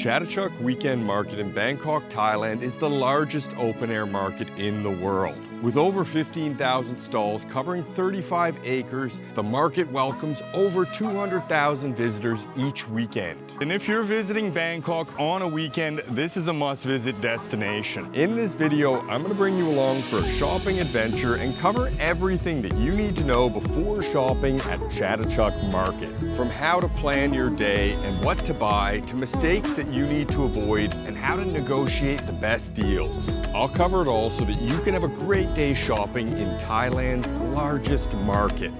Chatuchak Weekend Market in Bangkok, Thailand is the largest open-air market in the world. With over 15,000 stalls covering 35 acres, the market welcomes over 200,000 visitors each weekend. And if you're visiting Bangkok on a weekend, this is a must-visit destination. In this video, I'm going to bring you along for a shopping adventure and cover everything that you need to know before shopping at Chatuchak Market. From how to plan your day and what to buy, to mistakes that you need to avoid, and how to negotiate the best deals. I'll cover it all so that you can have a great day shopping in Thailand's largest market.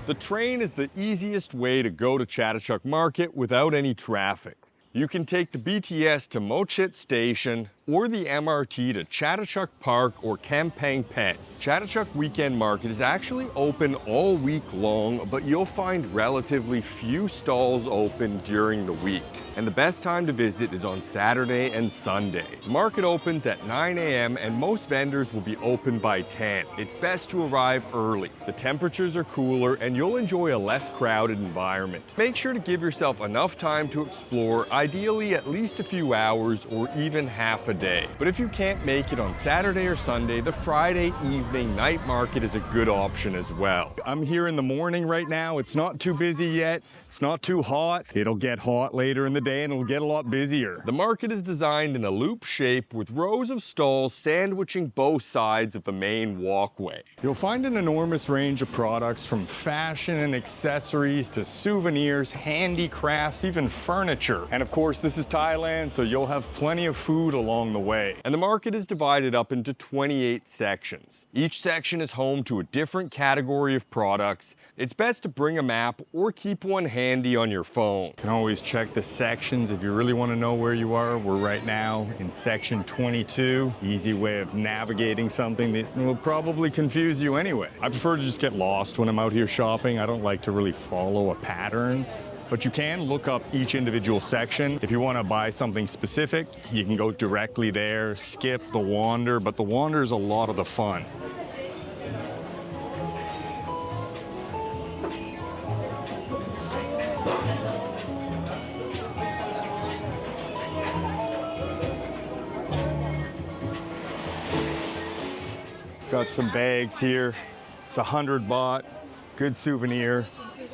The train is the easiest way to go to Chatuchak Market without any traffic. You can take the BTS to Mochit Station or the MRT to Chatuchak Park or Kampang Pet. Chatuchak Weekend Market is actually open all week long, but you'll find relatively few stalls open during the week. And the best time to visit is on Saturday and Sunday. The market opens at 9 a.m. and most vendors will be open by 10. It's best to arrive early. The temperatures are cooler and you'll enjoy a less crowded environment. Make sure to give yourself enough time to explore, ideally at least a few hours or even half a day. But if you can't make it on Saturday or Sunday, the Friday evening night market is a good option as well. I'm here in the morning right now. It's not too busy yet. It's not too hot. It'll get hot later in the day and it'll get a lot busier. The market is designed in a loop shape with rows of stalls sandwiching both sides of the main walkway. You'll find an enormous range of products from fashion and accessories to souvenirs, handicrafts, even furniture. And of course, this is Thailand, so you'll have plenty of food along the way. And the market is divided up into 28 sections. Each section is home to a different category of products. It's best to bring a map or keep one handy on your phone. You can always check the sections if you really want to know where you are. We're right now in section 22. Easy way of navigating something that will probably confuse you anyway. I prefer to just get lost when I'm out here shopping. I don't like to really follow a pattern. But you can look up each individual section. If you want to buy something specific, you can go directly there, skip the wander, but the wander is a lot of the fun. Got some bags here. It's 100 baht, good souvenir.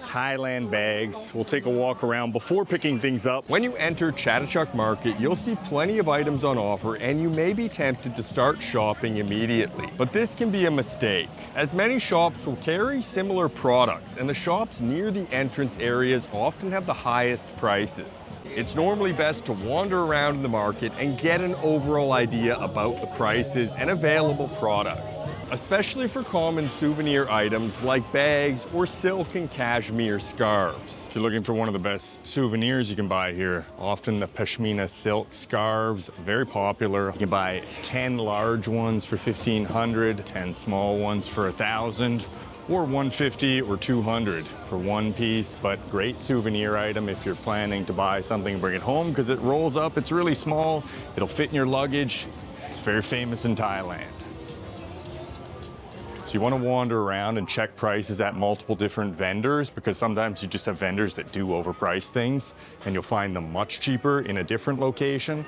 Thailand bags. We'll take a walk around before picking things up. When you enter Chatuchak Market, you'll see plenty of items on offer and you may be tempted to start shopping immediately. But this can be a mistake, as many shops will carry similar products and the shops near the entrance areas often have the highest prices. It's normally best to wander around in the market and get an overall idea about the prices and available products, especially for common souvenir items like bags or silk and cashmere scarves. If you're looking for one of the best souvenirs you can buy here, often the pashmina silk scarves, very popular. You can buy 10 large ones for 1,500, 10 small ones for 1,000, or 150 or 200 for one piece, but great souvenir item if you're planning to buy something and bring it home because it rolls up, it's really small, it'll fit in your luggage. It's very famous in Thailand. So you want to wander around and check prices at multiple different vendors because sometimes you just have vendors that do overprice things and you'll find them much cheaper in a different location.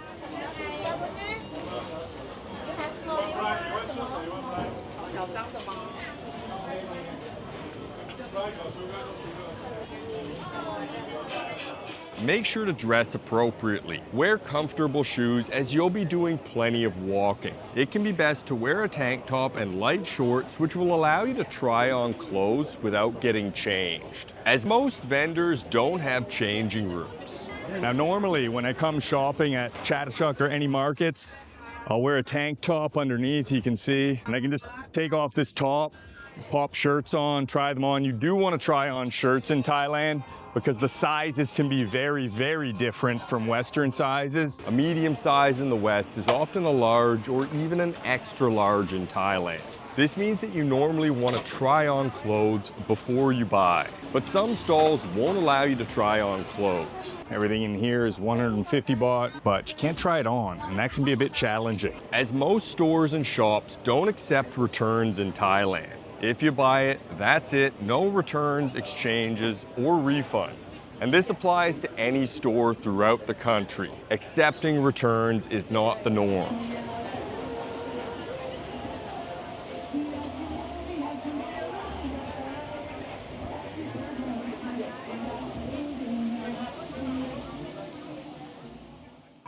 Make sure to dress appropriately. Wear comfortable shoes as you'll be doing plenty of walking. It can be best to wear a tank top and light shorts, which will allow you to try on clothes without getting changed, as most vendors don't have changing rooms. Now normally when I come shopping at Chatuchak or any markets, I'll wear a tank top underneath, you can see, and I can just take off this top pop shirts on, try them on. You do want to try on shirts in Thailand because the sizes can be very, very different from Western sizes. A medium size in the West is often a large or even an extra large in Thailand. This means that you normally want to try on clothes before you buy, but some stalls won't allow you to try on clothes. Everything in here is 150 baht, but you can't try it on, and that can be a bit challenging. As most stores and shops don't accept returns in Thailand. If you buy it, that's it. No returns, exchanges, or refunds. And this applies to any store throughout the country. Accepting returns is not the norm.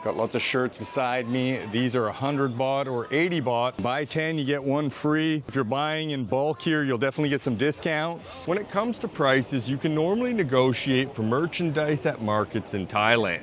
Got lots of shirts beside me. These are 100 baht or 80 baht. Buy 10, you get one free. If you're buying in bulk here, you'll definitely get some discounts. When it comes to prices, you can normally negotiate for merchandise at markets in Thailand.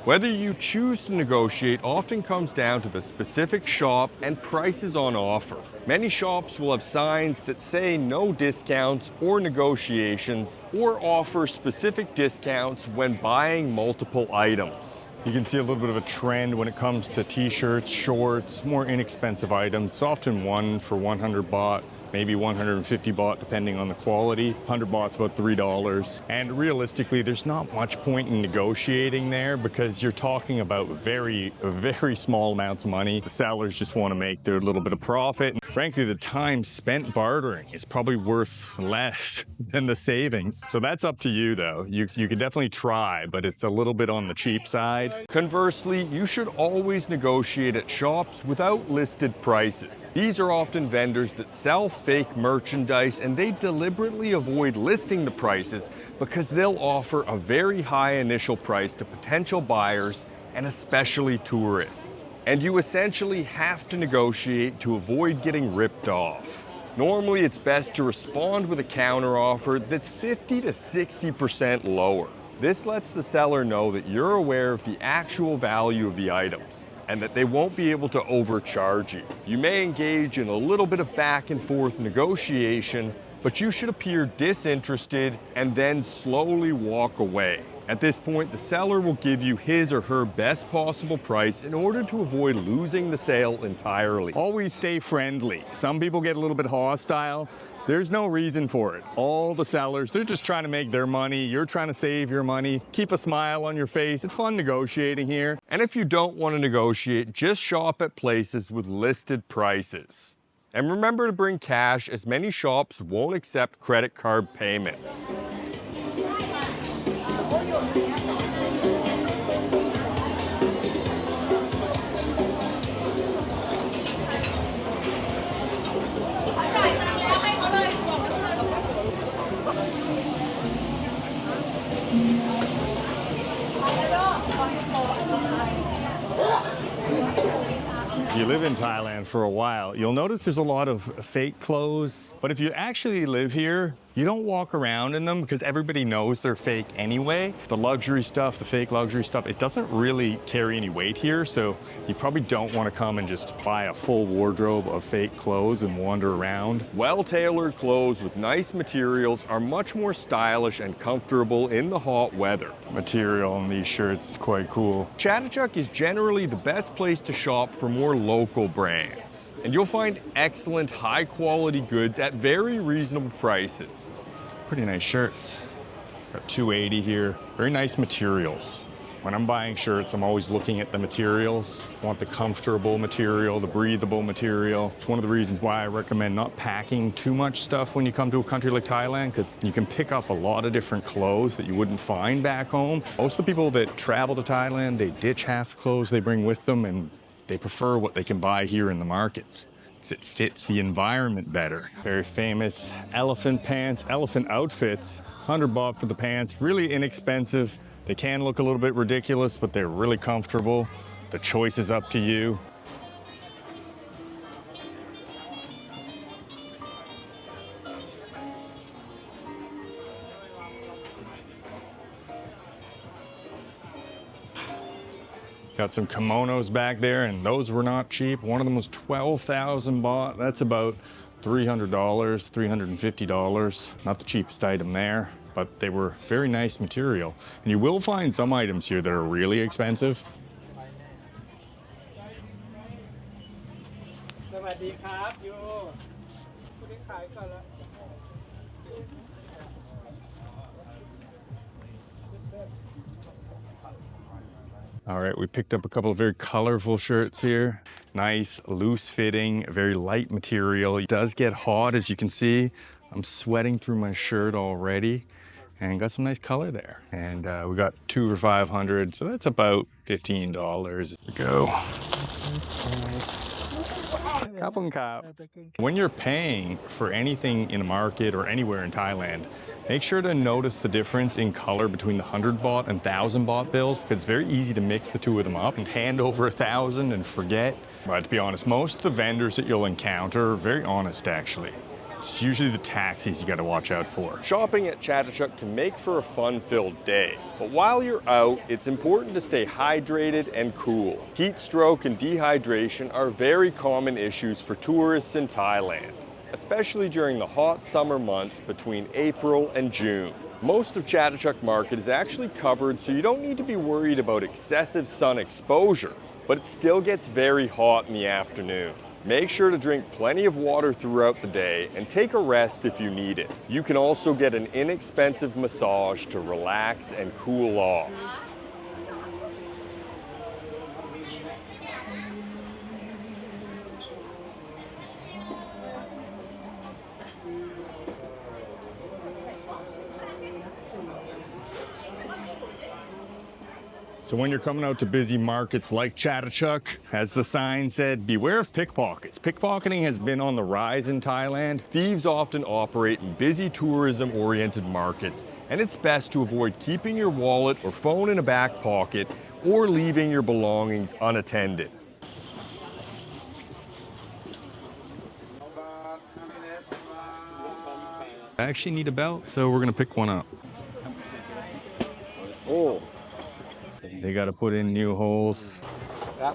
Whether you choose to negotiate often comes down to the specific shop and prices on offer. Many shops will have signs that say no discounts or negotiations, or offer specific discounts when buying multiple items. You can see a little bit of a trend when it comes to t-shirts, shorts, more inexpensive items. It's often one for 100 baht, maybe 150 baht depending on the quality. 100 baht's about $3. And realistically, there's not much point in negotiating there because you're talking about very small amounts of money. The sellers just want to make their little bit of profit. And frankly, the time spent bartering is probably worth less than the savings. So that's up to you though. You can definitely try, but it's a little bit on the cheap side. Conversely, you should always negotiate at shops without listed prices. These are often vendors that sell fake merchandise, and they deliberately avoid listing the prices because they'll offer a very high initial price to potential buyers and especially tourists. And you essentially have to negotiate to avoid getting ripped off. Normally, it's best to respond with a counteroffer that's 50 to 60% lower. This lets the seller know that you're aware of the actual value of the items and that they won't be able to overcharge you. You may engage in a little bit of back and forth negotiation, but you should appear disinterested and then slowly walk away. At this point, the seller will give you his or her best possible price in order to avoid losing the sale entirely. Always stay friendly. Some people get a little bit hostile. There's no reason for it. All the sellers, they're just trying to make their money. You're trying to save your money. Keep a smile on your face. It's fun negotiating here. And if you don't want to negotiate, just shop at places with listed prices. And remember to bring cash, as many shops won't accept credit card payments. If you live in Thailand for a while, you'll notice there's a lot of fake clothes. But if you actually live here, you don't walk around in them because everybody knows they're fake anyway. The luxury stuff, the fake luxury stuff, it doesn't really carry any weight here. So you probably don't want to come and just buy a full wardrobe of fake clothes and wander around. Well-tailored clothes with nice materials are much more stylish and comfortable in the hot weather. Material on these shirts is quite cool. Chatuchak is generally the best place to shop for more local brands. And you'll find excellent, high-quality goods at very reasonable prices. It's pretty nice shirts. Got 280 here. Very nice materials. When I'm buying shirts, I'm always looking at the materials. I want the comfortable material, the breathable material. It's one of the reasons why I recommend not packing too much stuff when you come to a country like Thailand, because you can pick up a lot of different clothes that you wouldn't find back home. Most of the people that travel to Thailand, they ditch half the clothes they bring with them, and they prefer what they can buy here in the markets because it fits the environment better. Very famous elephant pants, elephant outfits. 100 baht for the pants, really inexpensive. They can look a little bit ridiculous, but they're really comfortable. The choice is up to you. Got some kimonos back there, and those were not cheap. One of them was 12,000 baht. That's about $300, $350. Not the cheapest item there, but they were very nice material. And you will find some items here that are really expensive. All right, we picked up a couple of very colorful shirts here. Nice, loose fitting, very light material. It does get hot, as you can see. I'm sweating through my shirt already, and got some nice color there. And we got 2 for $500, so that's about $15. There we go. Kapung kap. When you're paying for anything in a market or anywhere in Thailand, make sure to notice the difference in color between the 100 baht and 1,000 baht bills, because it's very easy to mix the two of them up and hand over 1,000 and forget. But to be honest, most of the vendors that you'll encounter are very honest, actually. It's usually the taxis you gotta watch out for. Shopping at Chatuchak can make for a fun-filled day, but while you're out, it's important to stay hydrated and cool. Heat stroke and dehydration are very common issues for tourists in Thailand, especially during the hot summer months between April and June. Most of Chatuchak Market is actually covered, so you don't need to be worried about excessive sun exposure, but it still gets very hot in the afternoon. Make sure to drink plenty of water throughout the day and take a rest if you need it. You can also get an inexpensive massage to relax and cool off. So when you're coming out to busy markets like Chatuchak, as the sign said, beware of pickpockets. Pickpocketing has been on the rise in Thailand. Thieves often operate in busy tourism-oriented markets, and it's best to avoid keeping your wallet or phone in a back pocket or leaving your belongings unattended. I actually need a belt, so we're gonna pick one up. Oh. They gotta put in new holes. There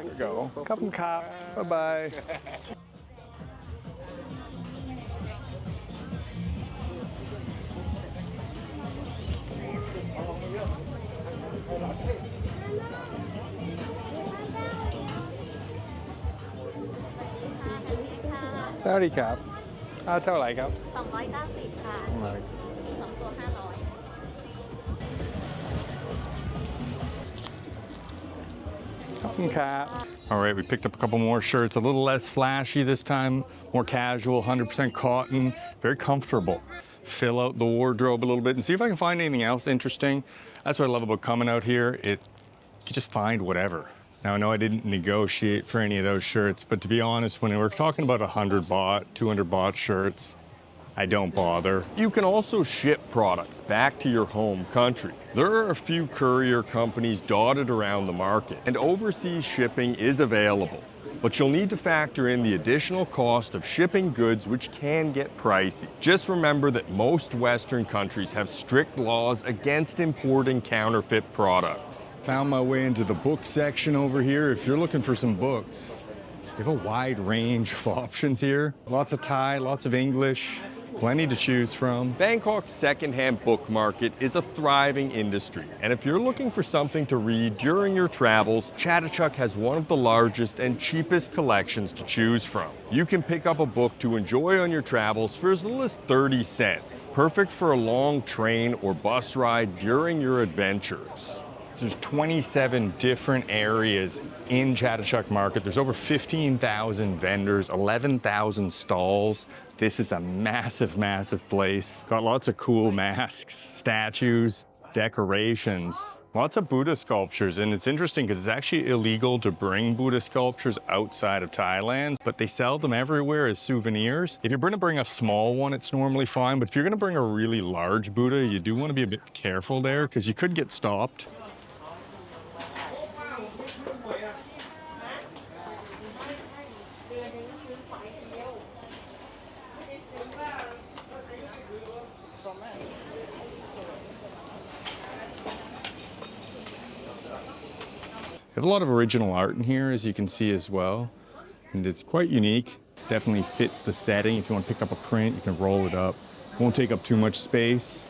we go. Kapung kap. Bye-bye. Howdy, Cap. เท่าไหร่ครับ 290 ค่ะ 2 ตัว 500 All right, we picked up a couple more shirts, a little less flashy this time, more casual, 100% cotton, very comfortable. Fill out the wardrobe a little bit and see if I can find anything else interesting. That's what I love about coming out here. You just find whatever. Now, I know I didn't negotiate for any of those shirts, but to be honest, when we're talking about 100 baht, 200 baht shirts, I don't bother. You can also ship products back to your home country. There are a few courier companies dotted around the market, and overseas shipping is available. But you'll need to factor in the additional cost of shipping goods, which can get pricey. Just remember that most Western countries have strict laws against importing counterfeit products. Found my way into the book section over here. If you're looking for some books, they have a wide range of options here. Lots of Thai, lots of English, plenty to choose from. Bangkok's secondhand book market is a thriving industry, and if you're looking for something to read during your travels, Chatuchak has one of the largest and cheapest collections to choose from. You can pick up a book to enjoy on your travels for as little as 30 cents, perfect for a long train or bus ride during your adventures. There's 27 different areas in Chatuchak Market. There's over 15,000 vendors, 11,000 stalls. This is a massive, massive place. Got lots of cool masks, statues, decorations, lots of Buddha sculptures. And it's interesting because it's actually illegal to bring Buddha sculptures outside of Thailand, but they sell them everywhere as souvenirs. If you're going to bring a small one, it's normally fine. But if you're going to bring a really large Buddha, you do want to be a bit careful there because you could get stopped. have a lot of original art in here, as you can see as well. And it's quite unique. Definitely fits the setting. If you want to pick up a print, you can roll it up. Won't take up too much space.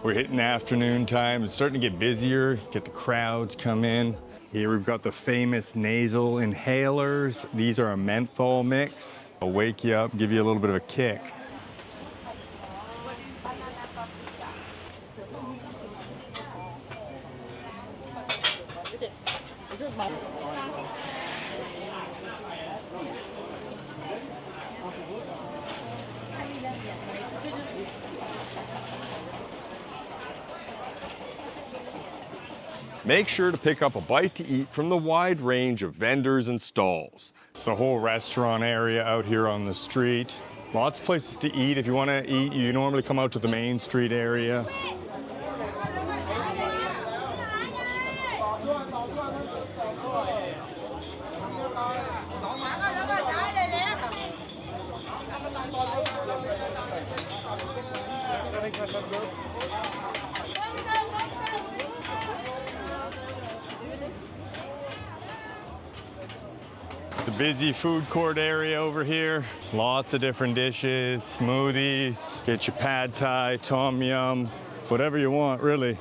We're hitting afternoon time. It's starting to get busier. Get the crowds come in. Here we've got the famous nasal inhalers. These are a menthol mix. They'll wake you up, give you a little bit of a kick. Make sure to pick up a bite to eat from the wide range of vendors and stalls. It's a whole restaurant area out here on the street. Lots of places to eat. If you want to eat, you normally come out to the main street area. The busy food court area over here. Lots of different dishes, smoothies. Get your pad thai, tom yum, whatever you want, really.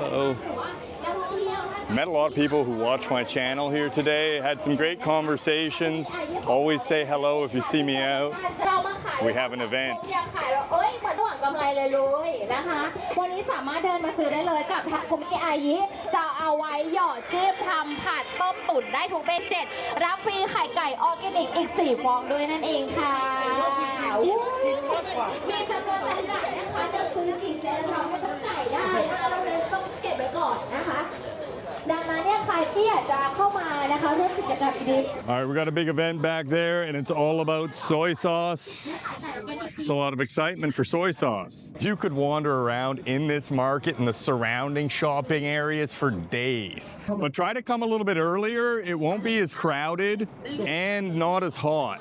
Hello. Met a lot of people who watch my channel here today. Had some great conversations. Always say hello if you see me out. We have an event. กำไรเลยนะคะ วันนี้สามารถเดินมาซื้อได้เลยกับคุมิอายิจะเอาไว้หยอดจิ้มทำผัดต้มตุ๋นได้ทุกเมนู7รับฟรีไข่ไก่ออร์แกนิกอีก4ฟองด้วยนั่นเองค่ะมีจำนวนจำกัดนะคะจะซื้อกี่เซตเราไม่ต้องจ่ายได้เราเลยต้องเก็บไว้ก่อนนะคะ ดังนั้นเนี่ยใครที่อยากจะเข้ามานะคะร่วมกิจกรรมดี All right, we got a big event back there, and it's all about soy sauce. It's a lot of excitement for soy sauce. You could wander around in this market and the surrounding shopping areas for days. But try to come a little bit earlier. It won't be as crowded and not as hot.